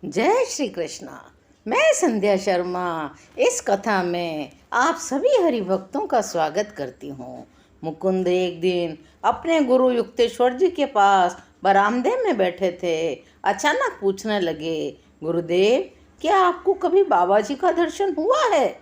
जय श्री कृष्णा। मैं संध्या शर्मा इस कथा में आप सभी हरिभक्तों का स्वागत करती हूँ। मुकुंद एक दिन अपने गुरु युक्तेश्वर जी के पास बरामदे में बैठे थे। अचानक पूछने लगे, गुरुदेव, क्या आपको कभी बाबा जी का दर्शन हुआ है?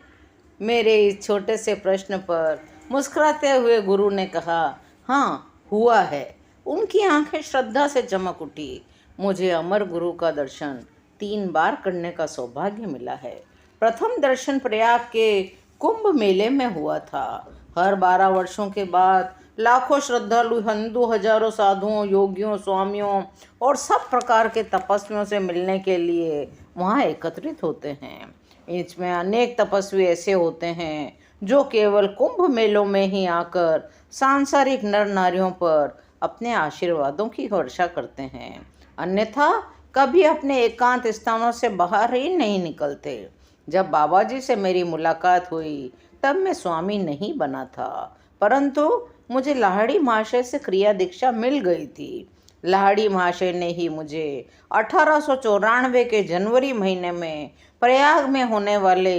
मेरे इस छोटे से प्रश्न पर मुस्कुराते हुए गुरु ने कहा, हाँ, हुआ है। उनकी आंखें श्रद्धा से चमक उठी। मुझे अमर गुरु का दर्शन 3 बार करने का सौभाग्य मिला है। प्रथम दर्शन प्रयाग के कुंभ मेले में हुआ था। हर 12 वर्षों के बाद लाखों श्रद्धालु हिंदू हजारों साधुओं, योगियों, स्वामियों और सब प्रकार के तपस्वियों से मिलने के लिए वहाँ एकत्रित होते हैं। इसमें अनेक तपस्वी ऐसे होते हैं जो केवल कुंभ मेलों में ही आकर सांसारिक नर नारियों पर अपने आशीर्वादों की वर्षा करते हैं, अन्यथा कभी अपने एकांत स्थानों से बाहर ही नहीं निकलते। जब बाबा जी से मेरी मुलाकात हुई तब मैं स्वामी नहीं बना था, परंतु मुझे लाहड़ी महाशय से क्रिया दीक्षा मिल गई थी। लाहड़ी महाशय ने ही मुझे 1894 के जनवरी महीने में प्रयाग में होने वाले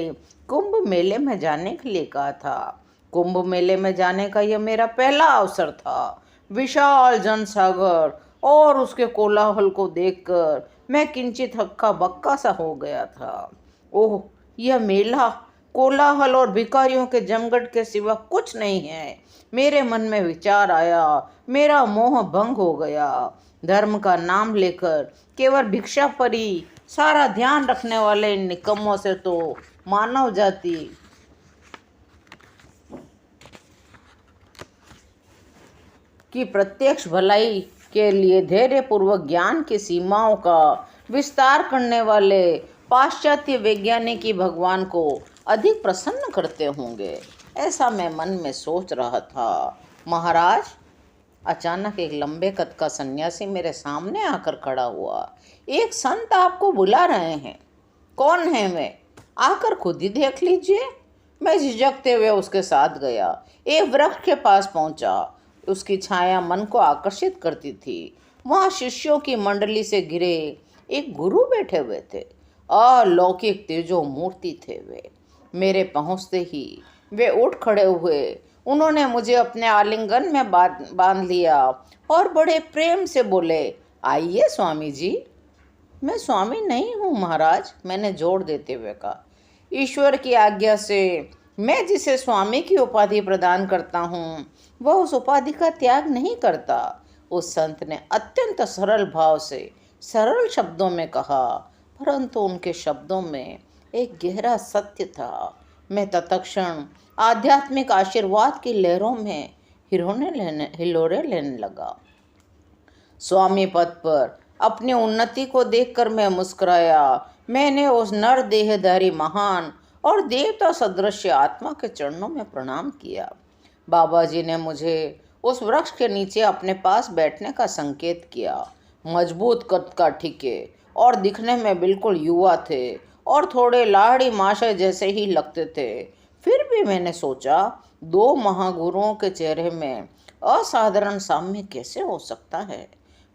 कुंभ मेले में जाने के लिए कहा था। कुंभ मेले में जाने का यह मेरा पहला अवसर था। विशाल जनसागर और उसके कोलाहल को देखकर मैं किंचित हक्का बक्का सा हो गया था। ओह, यह मेला कोलाहल और भिखारियों के जमघट के सिवा कुछ नहीं है। मेरे मन में विचार आया, मेरा मोह भंग हो गया। धर्म का नाम लेकर केवल भिक्षा पर ही सारा ध्यान रखने वाले इन निकम्मों से तो मानव जाति की प्रत्यक्ष भलाई के लिए धैर्यपूर्वक ज्ञान की सीमाओं का विस्तार करने वाले पाश्चात्य वैज्ञानिक ही भगवान को अधिक प्रसन्न करते होंगे, ऐसा मैं मन में सोच रहा था। महाराज, अचानक एक लंबे कद का सन्यासी मेरे सामने आकर खड़ा हुआ। एक संत आपको बुला रहे हैं। कौन है वे? आकर खुद ही देख लीजिए। मैं झिझकते हुए उसके साथ गया। एक वृक्ष के पास पहुंचा। उसकी छाया मन को आकर्षित करती थी। वहाँ शिष्यों की मंडली से घिरे एक गुरु बैठे हुए थे। अलौकिक तेजो मूर्ति थे वे। मेरे पहुँचते ही वे उठ खड़े हुए। उन्होंने मुझे अपने आलिंगन में बांध लिया और बड़े प्रेम से बोले, आइए स्वामी जी। मैं स्वामी नहीं हूँ महाराज, मैंने जोर देते हुए कहा। ईश्वर की आज्ञा से मैं जिसे स्वामी की उपाधि प्रदान करता हूँ वह उस उपाधि का त्याग नहीं करता। उस संत ने अत्यंत सरल भाव से सरल शब्दों में कहा, परंतु उनके शब्दों में एक गहरा सत्य था। मैं तत्क्षण आध्यात्मिक आशीर्वाद की लहरों में हिलोरे लेने लगा। स्वामी पद पर अपनी उन्नति को देखकर मैं मुस्कुराया। मैंने उस नर देहधारी महान और देवता सदृश आत्मा के चरणों में प्रणाम किया। बाबा जी ने मुझे उस वृक्ष के नीचे अपने पास बैठने का संकेत किया। मजबूत कद का ठीके और दिखने में बिल्कुल युवा थे और थोड़े लाहड़ी माशय जैसे ही लगते थे। फिर भी मैंने सोचा, 2 महागुरुओं के चेहरे में असाधारण साम्य कैसे हो सकता है?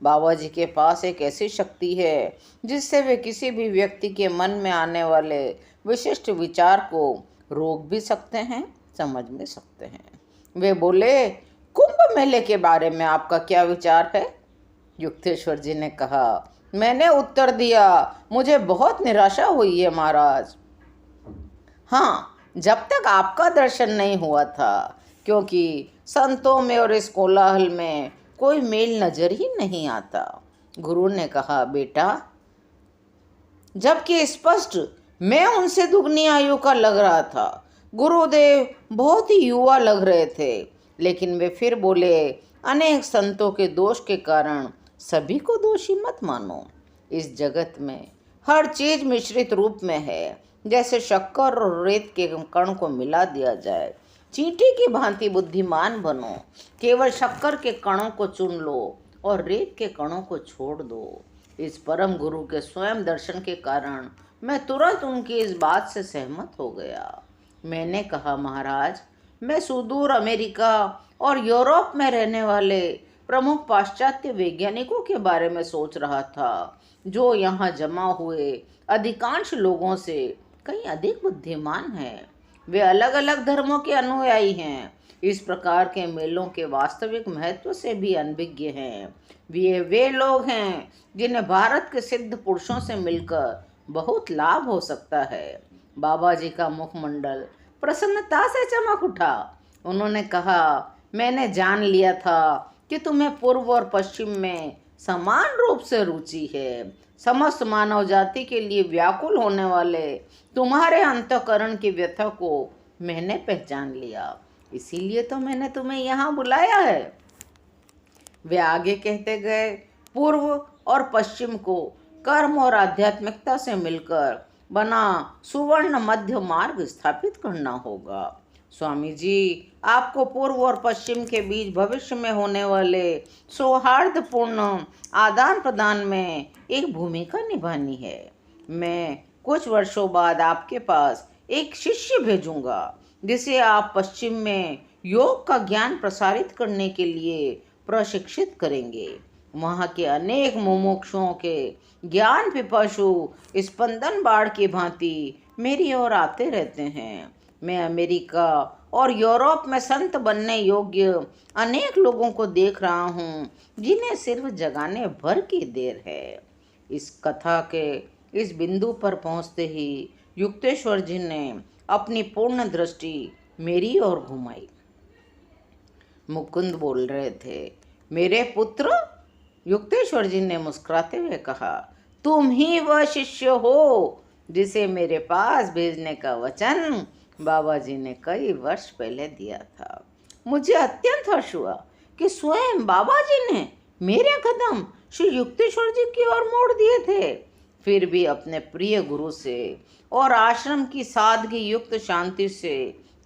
बाबा जी के पास एक ऐसी शक्ति है जिससे वे किसी भी व्यक्ति के मन में आने वाले विशिष्ट विचार को रोक भी सकते हैं, समझ भी सकते हैं। वे बोले, कुंभ मेले के बारे में आपका क्या विचार है? युक्तेश्वर जी ने कहा। मैंने उत्तर दिया, मुझे बहुत निराशा हुई है महाराज। हाँ, जब तक आपका दर्शन नहीं हुआ था, क्योंकि संतों में और इस कोलाहल में कोई मेल नजर ही नहीं आता। गुरु ने कहा, बेटा, जबकि स्पष्ट मैं उनसे दुगनी आयु का लग रहा था। गुरुदेव बहुत ही युवा लग रहे थे, लेकिन वे फिर बोले, अनेक संतों के दोष के कारण सभी को दोषी मत मानो। इस जगत में हर चीज मिश्रित रूप में है। जैसे शक्कर और रेत के कण को मिला दिया जाए। चींटी की भांति बुद्धिमान बनो। केवल शक्कर के कणों को चुन लो और रेत के कणों को छोड़ दो। इस परम गुरु के स्वयं दर्शन के कारण मैं तुरंत उनकी इस बात से सहमत हो गया। मैंने कहा, महाराज, मैं सुदूर अमेरिका और यूरोप में रहने वाले प्रमुख पाश्चात्य वैज्ञानिकों के बारे में सोच रहा था। जो यहाँ जमा हुए अधिकांश लोगों से कहीं अधिक बुद्धिमान हैं। वे अलग अलग धर्मों के अनुयायी हैं। इस प्रकार के मेलों के वास्तविक महत्व से भी अनभिज्ञ हैं। वे लोग हैं जिन्हें भारत के सिद्ध पुरुषों से मिलकर बहुत लाभ हो सकता है। बाबा जी का मुखमंडल प्रसन्नता से चमक उठा। उन्होंने कहा, मैंने जान लिया था कि तुम्हें पूर्व और पश्चिम में समान रूप से रुचि है। समस्त मानव जाति के लिए व्याकुल होने वाले तुम्हारे अंतःकरण की व्यथा को मैंने पहचान लिया, इसीलिए तो मैंने तुम्हें यहाँ बुलाया है। वे आगे कहते गए, पूर्व और पश्चिम को कर्म और आध्यात्मिकता से मिलकर बना सुवर्ण मध्य मार्ग स्थापित करना होगा। स्वामी जी, आपको पूर्व और पश्चिम के बीच भविष्य में होने वाले सौहार्दपूर्ण आदान प्रदान में एक भूमिका निभानी है। मैं कुछ वर्षों बाद आपके पास एक शिष्य भेजूंगा जिसे आप पश्चिम में योग का ज्ञान प्रसारित करने के लिए प्रशिक्षित करेंगे। वहाँ के अनेक मुमुक्षुओं के ज्ञान पिपासु स्पंदन बाढ़ की भांति मेरी ओर आते रहते हैं। मैं अमेरिका और यूरोप में संत बनने योग्य अनेक लोगों को देख रहा हूँ जिन्हें सिर्फ जगाने भर की देर है। इस कथा के इस बिंदु पर पहुँचते ही युक्तेश्वर जी ने अपनी पूर्ण दृष्टि मेरी ओर घुमाई। मुकुंद बोल रहे थे, मेरे पुत्र। युक्तेश्वर जी ने मुस्कुराते हुए कहा, तुम ही वह शिष्य हो जिसे मेरे पास भेजने का वचन बाबा जी ने कई वर्ष पहले दिया था। मुझे अत्यंत हर्ष हुआ कि स्वयं बाबा जी ने मेरे कदम श्री युक्तेश्वर जी की ओर मोड़ दिए थे। फिर भी अपने प्रिय गुरु से और आश्रम की सादगी युक्त शांति से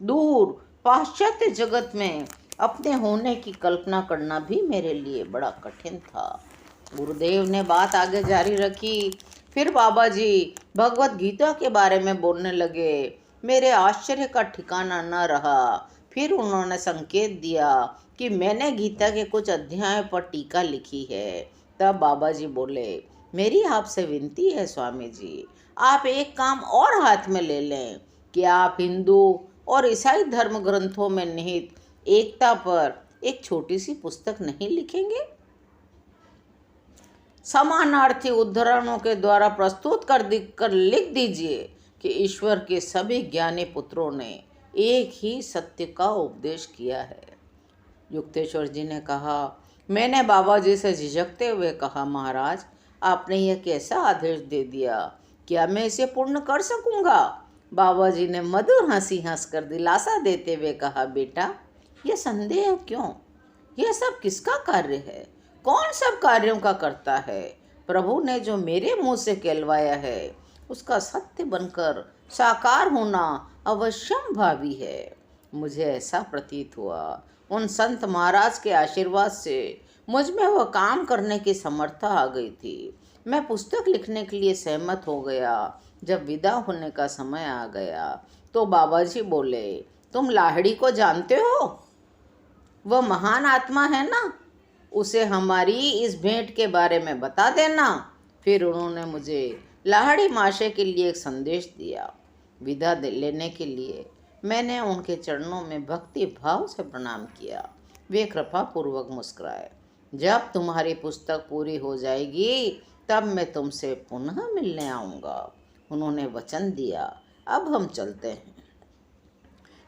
दूर पाश्चात्य जगत में अपने होने की कल्पना करना भी मेरे लिए बड़ा कठिन था। गुरुदेव ने बात आगे जारी रखी। फिर बाबा जी भगवत गीता के बारे में बोलने लगे। मेरे आश्चर्य का ठिकाना न रहा। फिर उन्होंने संकेत दिया कि मैंने गीता के कुछ अध्याय पर टीका लिखी है। तब बाबा जी बोले, मेरी आपसे विनती है स्वामी जी, आप एक काम और हाथ में ले लें कि आप हिंदू और ईसाई धर्म ग्रंथों में निहित एकता पर एक छोटी सी पुस्तक नहीं लिखेंगे? समानार्थी उद्धरणों के द्वारा प्रस्तुत कर लिख दीजिए कि ईश्वर के सभी ज्ञानी पुत्रों ने एक ही सत्य का उपदेश किया है। युक्तेश्वर जी ने कहा, मैंने बाबा जी से झिझकते हुए कहा, महाराज, आपने यह कैसा आदेश दे दिया? क्या मैं इसे पूर्ण कर सकूंगा? बाबा जी ने मधुर हंसी हंसकर दिलासा देते हुए कहा, बेटा, यह संदेह क्यों? यह सब किसका कार्य है? कौन सब कार्यों का करता है? प्रभु ने जो मेरे मुंह से कहलवाया है उसका सत्य बनकर साकार होना अवश्यम भावी है। मुझे ऐसा प्रतीत हुआ उन संत महाराज के आशीर्वाद से मुझ में वह काम करने की समर्था आ गई थी। मैं पुस्तक लिखने के लिए सहमत हो गया। जब विदा होने का समय आ गया तो बाबा जी बोले, तुम लाहिड़ी को जानते हो? वह महान आत्मा है ना, उसे हमारी इस भेंट के बारे में बता देना। फिर उन्होंने मुझे लाहिड़ी माशे के लिए एक संदेश दिया। विदा लेने के लिए मैंने उनके चरणों में भक्ति भाव से प्रणाम किया। वे कृपा पूर्वक मुस्कुराए। जब तुम्हारी पुस्तक पूरी हो जाएगी तब मैं तुमसे पुनः मिलने आऊँगा। उन्होंने वचन दिया। अब हम चलते हैं।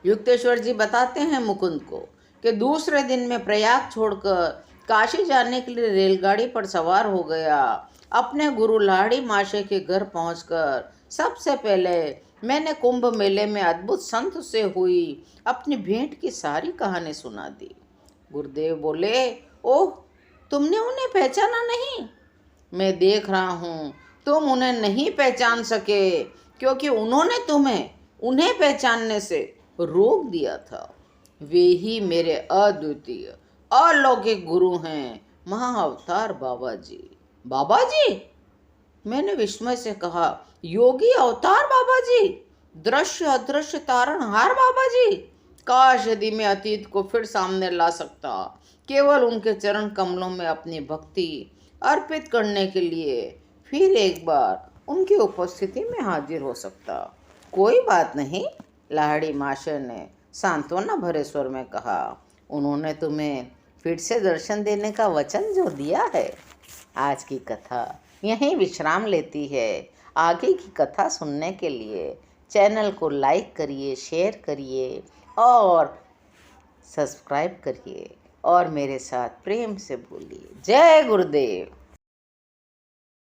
युक्तेश्वर जी बताते हैं मुकुंद को कि दूसरे दिन में प्रयाग छोड़कर काशी जाने के लिए रेलगाड़ी पर सवार हो गया। अपने गुरु लाहिड़ी माशे के घर पहुंचकर सबसे पहले मैंने कुंभ मेले में अद्भुत संत से हुई अपनी भेंट की सारी कहानी सुना दी। गुरुदेव बोले, ओह, तुमने उन्हें पहचाना नहीं? मैं देख रहा हूँ तुम उन्हें नहीं पहचान सके क्योंकि उन्होंने तुम्हें उन्हें पहचानने से रोक दिया था। वे ही मेरे अद्वितीय अलौकिक गुरु हैं, महाअवतार बाबा जी। बाबा जी? मैंने विस्मय से कहा, योगी अवतार बाबा जी, दृश्य अदृश्य तारणहार बाबा जी। काश यदि मैं अतीत को फिर सामने ला सकता, केवल उनके चरण कमलों में अपनी भक्ति अर्पित करने के लिए। फिर एक बार उनकी उपस्थिति में हाजिर हो सकता। कोई बात नहीं, लाहड़ी मास्टर ने सांत्वना भरे स्वर में कहा। उन्होंने तुम्हें फिर से दर्शन देने का वचन जो दिया है। आज की कथा यहीं विश्राम लेती है। आगे की कथा सुनने के लिए चैनल को लाइक करिए, शेयर करिए और सब्सक्राइब करिए और मेरे साथ प्रेम से बोलिए जय गुरुदेव।